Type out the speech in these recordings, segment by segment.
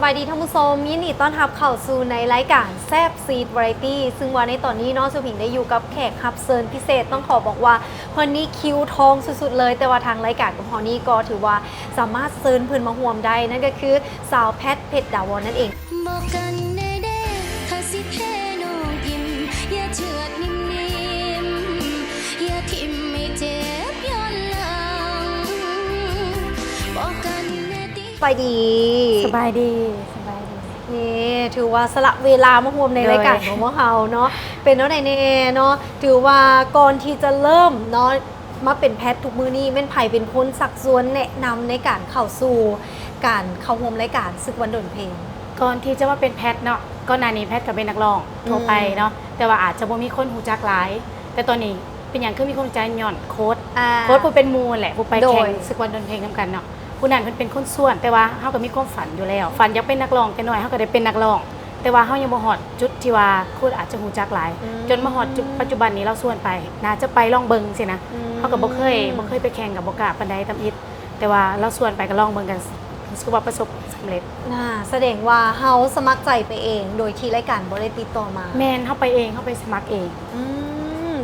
บายดีท่านผู้ชมยินดีต้อนรับเข้าสู่ในรายการแซบซีดวาไรตี้ซึ่งวันในตอนนี้น้องสุผิงได้อยู่กับแขกรับเชิญพิเศษต้องขอบอกว่าคนนี้คิวทองสุดๆเลยแต่ว่าทางรายการของพอนี่ก็ถือว่าสามารถเชิญเพื่อนมาห่วมได้นั่นก็คือสาวแพทเพชรดาวอนนั่นเองบอกกันแน่เด้ถ้าสิแพ้น้องยิ้มอย่าเชือดนิ่มๆอย่าทิ่มไม่เจ็บย้อนหลังบอกกันแน่ดิสบายดีสบายดีนี่ถือว่าสละเวลามาห่วมในรายการของพวกเราเนาะเป็นเนาะในเน่เนาะถือว่าก่อนที่จะเริ่มเนาะมาเป็นแพทย์ทุกมือนี้แม่นไผ่เป็นคนสักส่วนแนะนำในการเข้าสู่การเข้าร่วมรายการศึกวันดนเพลงก่อนที่จะมาเป็นแพทย์เนาะก็นานนี้แพทย์ก็เป็นนักร้องทั่วไปเนาะแต่ว่าอาจจะบ่มีคนหูจักหลายแต่ตอนนี้เป็นอย่างคือมีคนใจหย่อนโค้ดผู้เป็นมูลแหละผู้ไปแข่งศึกวันดนเพลงนำกันเนาะผู้นั้นเพิ่นเป็นคนส่วนแต่ว่าเฮาก็มีความฝันอยู่แล้วฝันอยากเป็นนักร้องแต่น้อยเฮาก็ได้เป็นนักร้องแต่ว่าเฮายังบ่ฮอดจุดที่ว่าคนอาจจะหูจักหลายจนมาฮอดจุดปัจจุบันนี้เราส่วนไปน่าจะไปลองเบิ่งสินะเฮาก็บ่เคยไปแข่งกับบ่กล้าปานใดตำอิดแต่ว่าเราส่วนไปก็ลองเบิ่งกันรู้สึกว่าประสบสำเร็จแสดงว่าเฮาสมัครใจไปเองโดยที่รายการบ่ได้ติดต่อมาแม่นเฮาไปเองเฮาไปสมัครเอง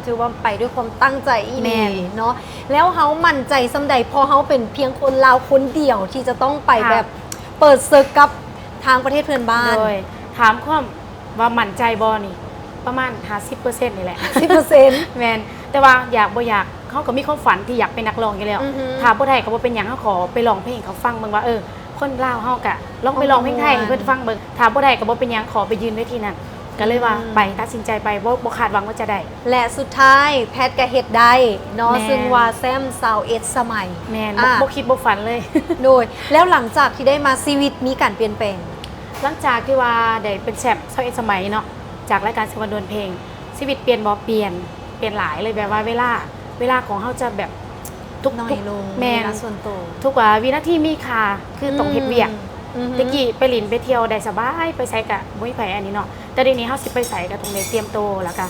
ถือว่าไปด้วยความตั้งใจอีหลีเนาะแล้วเฮามั่นใจสำใดพอเฮาเป็นเพียงคนลาวคนเดียวที่จะต้องไปแบบเปิดศึกกับทางประเทศเพื่อนบ้านโดยถามความว่ามั่นใจบ่นี่ประมาณ 50% นี่แหละ 10% แม่นแต่ว่าอยากบ่อยากเฮาก็มีความฝันที่อยากเป็นนักร้องอยู่แล้วถ้าบ่ได้ก็บ่เป็นหยังเฮาขอไปร้องเพลงเขาฟังเบิ่งว่าคนลาวเฮาก็ลองไปร้องเพลงไทยให้เพิ่นฟังเบิ่งถ้าบ่ได้ก็บ่เป็นหยังขอไปยืนเวทีนั้นก็เลยว่าไปตัดสินใจไปบ่คาดหวังว่าจะได้และสุดท้ายแพทย์ก็เฮ็ดได้เนาะซึ่งว่าแซมซาวเอสสมัยแม่นบ่คิดบ่ฝันเลยโดยแล้วหลังจากที่ได้มาชีวิตมีการเปลี่ยนแปลงหลังจากที่ว่าได้เป็นแชมป์21สมัยเนาะจากรายการศึกวันดนเพลงชีวิตเปลี่ยนบ่เปลี่ยนหลายเลยแบบว่าเวลาของเฮาจะแบบทุกน้อยลงแม่ส่วนตัวทุกว่าวินาทีมีค่าคือต้องเฮ็ดเวียกตะกี้ไปหลินไปเที่ยวได้สบายไปไสก็บ่มีไผอันนี้เนาะแต่เดี๋ยวนี้เฮาสิไปไสก็ต้องได้เตรียมตัวแล้วก็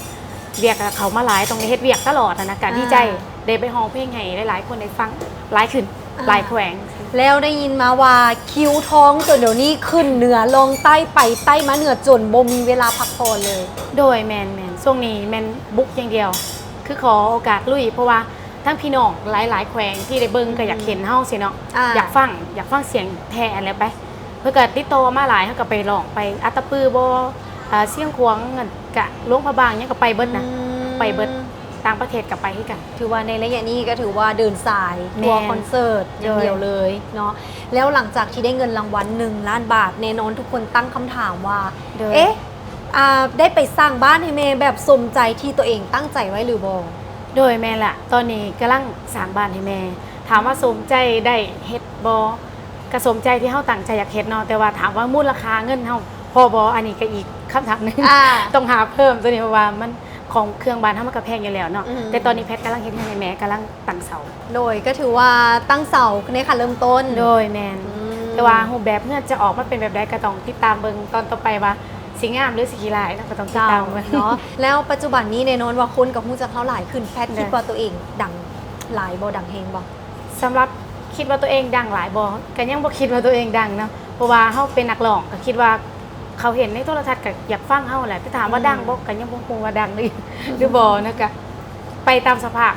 เวียกเขามาหลายต้องได้เฮ็ดเวียกตลอดนะการดีใจได้ไปร้องเพลงให้หลายๆคนได้ฟังหลายขึ้นหลายแขวงแล้วได้ยินมาว่าคิวท้องจนเดี๋ยวนี้ขึ้นเหนือลงใต้ไปใต้มาเหนือจนบ่มีเวลาพักผ่อนเลยโดยแมนช่วงนี้แมนบุกอย่างเดียวคือขอโอกาสลุยเพราะว่าทั้งพี่น้องหลายแขวงที่ได้เบิ่งก็อยากเห็นเฮาสิเนาะอยากฟังเสียงแท้อะไรไปเพื่อเกิดติดต่อมาหลายเฮาก็ไปร้องไปอัตตปือบ่เสียงขวางกะหลวงพระบางยังก็ไปเบิดนะไปเบิดต่างประเทศกับไปให้กันถือว่าในระยะนี้ก็ถือว่าเดินสายทัวร์คอนเสิร์ตอย่างเดียวเลยเนาะแล้วหลังจากที่ได้เงินรางวัล1 ล้านบาทแน่นอนทุกคนตั้งคำถามว่าได้ไปสร้างบ้านให้แม่แบบสมใจที่ตัวเองตั้งใจไว้หรือบ่โดยแม่ล่ะตอนนี้กำลังสร้างบ้านให้แม่ถามว่าสมใจได้เฮ็ดบ่ก็สมใจที่เฮาตั้งใจอยากเฮ็ดเนาะแต่ว่าถามว่ามูลค่าเงินเฮาพอบ่อันนี้ก็อีกคำถามนึงต้องหาเพิ่มตัวนี้เพราะว่ามันของเครื่องบ้านเฮามันก็แพงอยู่แล้วเนาะแต่ตอนนี้แพทย์กำลังเฮ็ดให้แม่กำลังตั้งเสาโดยก็ถือว่าตั้งเสาในขั้นเริ่มต้นโดยแม่นแต่ว่ารูปแบบเพื่อจะออกมาเป็นแบบใดก็ต้องติดตามเบิ่งตอนต่อไปว่าสิงามหรือสิขี้ร้ายก็ต้องติดตามเนาะแล้วปัจจุบันนี้แน่นอนว่าคนกับฮู้จักเฮาหลายขึ้นแพทย์คิดว่าตัวเองดังหลายบ่ดังแฮงบ่สำหรับคิดว่าตัวเองดังหลายบ่ก็ยังบ่คิดว่าตัวเองดังเนาะเพราะว่าเฮาเป็นนักร้องก็คิดว่าเขาเห็นในโทรทัศน์ก็อยากฟังเฮาแหละแต่ถามว่าดังบ่ก็ยังบ่ฮู้ว่าดังหรือบ่นะก็ไปตามสภาพ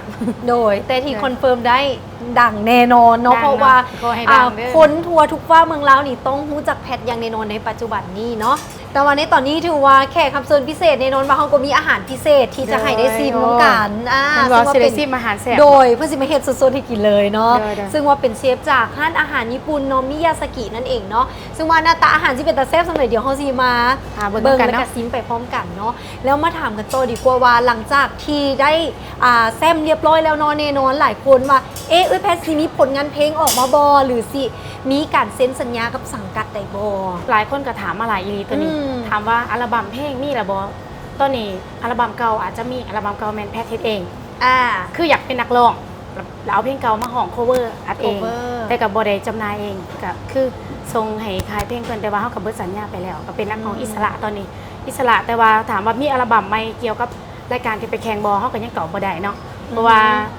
โดยแต่ที่คอนเฟิร์มได้ดังแน่นอนเนาะเพราะว่าคนทัวร์ทุกฟ้าเมืองลาวนี่ต้องรู้จักแพทอย่างแน่นอนในปัจจุบันนี้เนาะแต่ว่าในตอนนี้ถือว่าแขกรับเชิญพิเศษแน่นอนว่าเขาก็มีอาหารพิเศษที่จะให้ได้ซิมน้องกันซึ่งว่าเป็นซิมอาหารแซ่บโดยเพื่อสิมาเฮ็ดสดๆให้กินเลยเนาะซึ่งว่าเป็นเชฟจากร้านอาหารญี่ปุ่นโนมิยาสกินั่นเองเนาะซึ่งว่าหน้าตาอาหารที่เป็นตาแซ่บสำหรับเดี๋ยวเฮาสิมาเบิ่งแล้วก็ซิมไปพร้อมกันเนาะแล้วมาถามกันต่อดีกว่าว่าหลังจากที่ได้แซมเรียบร้อยแล้วเนาะแน่นอนหลายคนว่าแพทย์สิมีผลงานเพลงออกมาบ่หรือสิมีการเซ็นสัญญากับสังกัดใดบ่หลายคนก็ถามมาหลายอีหลีตัวนี้ถามว่าอัลบั้มเพลงมีล่ะบ่ตอนนี้อัลบั้มเก่าอาจจะมีอัลบั้มเก่าแมนแพทย์เฮ็ดเองคืออยากเป็นนักร้องแล้วเอาเพลงเก่ามาห้อง cover อัดเองแต่ก็บ่ได้จำหน่ายเองก็คือส่งให้ขายเพลงเพิ่นแต่ว่าเฮาก็เบิดสัญญาไปแล้วก็เป็นนักร้องอิสระตอนนี้อิสระแต่ว่าถามว่ามีอัลบั้มใหม่เกี่ยวกับรายการที่ไปแข่งบ่เฮาก็ยังตอบบ่ได้เนาะเพราะว่า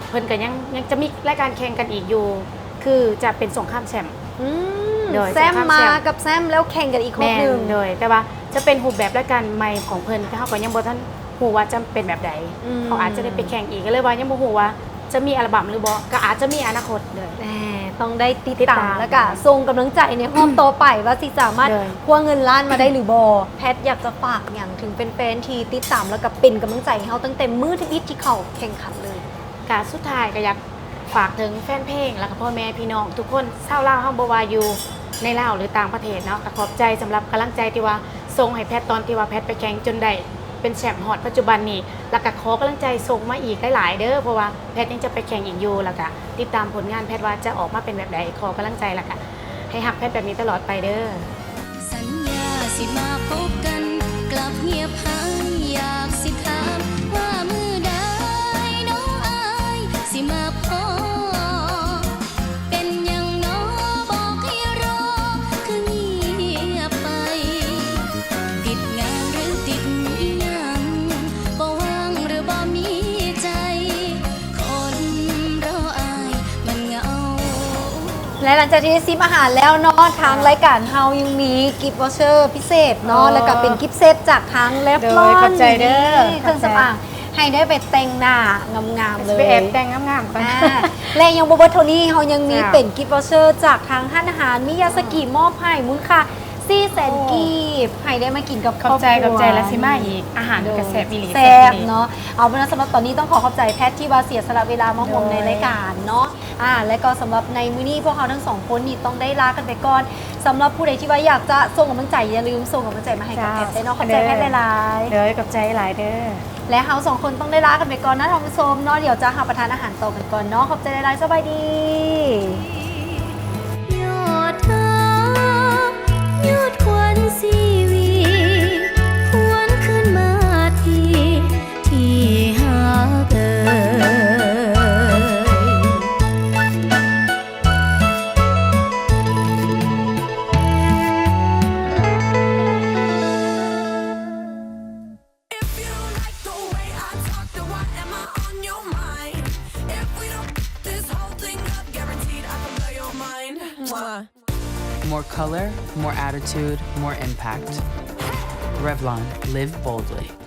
เพิ่นก็ยังจะมีรายการแข่งกันอีกอยู่คือจะเป็นสงครามแชมป์ โดย แซมมากับแซมแล้วแข่งกันอีกคนหนึ่ง โดยแต่ว่าจะเป็นรูปแบบและการใหม่ของเพิ่นก็เขาก็ยังบ่ทันฮู้ว่าจะเป็นแบบใดเขาอาจจะได้ไปแข่งอีกก็เลยว่ายังบ่ฮู้ว่าจะมีอัลบั้มหรือบ่ก็อาจจะมีอนาคตเลย แหมต้องได้ติด ติด ตา ตาม ม แล้วก็ส่งกำลังใจในห้องต่อไปว่าสิสามารถ เลย คว้าเงินล้านมาได้หรือบอแพทย์อยากจะฝากอย่างถึงเป็นแฟนๆที่ติดตามแล้วก็เป็นกำลังใจให้เขาตั้งแต่มื้อที่วิทที่เขาแข่งขันเลย กาสุดท้ายก็อยากฝากถึงแฟนเพลงแล้วก็พ่อแม่พี่น้องทุกคนชาวลาวเฮาบ่ว่าอยู่ในลาวหรือต่างประเทศเนาะก็ขอบใจสำหรับกำลังใจที่ว่าส่งให้แพทย์ตอนที่ว่าแพทย์ไปแข่งจนได้เป็นแชมป์ฮอดปัจจุบันนี้แล้วก็ขอกำลังใจส่งมาอีกหลายๆเด้อเพราะว่าแพทย์ยังจะไปแข่งอีกอยู่แล้วก็ติดตามผลงานแพทย์ว่าจะออกมาเป็นแบบใดขอกำลังใจแล้วก็ให้ฮักแพทย์แบบนี้ตลอดไปเด้อ สัญญาสิมาพบกันกลับเงียบหายอยากสิถามว่ามือใดน้องอายสิมาพอเป็นหยังน้อบอกให้รอคือเงียบไปติดงานหรือติดอีหยังบ่ว่างหรือบ่มีใจคนรออายมันเหงา และหลังจากที่ได้ซิมอาหารแล้วเนาะทางรายการเฮายังมีกิฟต์วอเชอร์พิเศษเนาะแล้วก็เป็นกิฟต์เซตจากทางเลฟลอน ขอบใจเด้อ เครื่องสำอางให้ได้ไปแต่งหน้างามๆเลย ไปแอบแต่งงามๆก่อน และยังบ่เบิดเท่านี้เขายังมี จ้ะ เป็นกิฟต์วอเชอร์จากทางท่านอาหารมิยาสกิมอบให้มูลค่า400,000กีบให้ได้มากินกับค ข ร อ อ บบ ใจ ครัว ขอบใจและซิมาอีกอาหารกระแสบิลี แซ่บเนาะเอาเป็นว่าสำหรับตอนนี้ต้องขอขอบใจแพทย์ที่ว่าเสียสละเวลามาห่วงในรายการเนาะและก็สำหรับในมื้อนี้พวกเขาทั้งสองคนนี่ต้องได้ลากันไปก่อนสำหรับผู้ใดที่ว่าอยากจะส่งกำลังใจอย่าลืมส่งกำลังใจมาให้กับแพทย์ได้เนาะขอบใจแพทย์หลายๆ เด้อขอบใจหลายเด้อ และเฮาสองคนต้องได้ลากันไปก่อนนะท่านผู้ชมเนาะเดี๋ยวจะหาประทานอาหารต่อกันก่อนเนาะขอบใจหลายๆสบายดี ยอดเธอยอดควันสีวีหวนขึ้นมาที่หาเกิด If you like the way I talk, then why am I on your mind? If we don't this whole thing up, guaranteed I can blow your mind. More color, more attitude, more impact. Revlon, live boldly.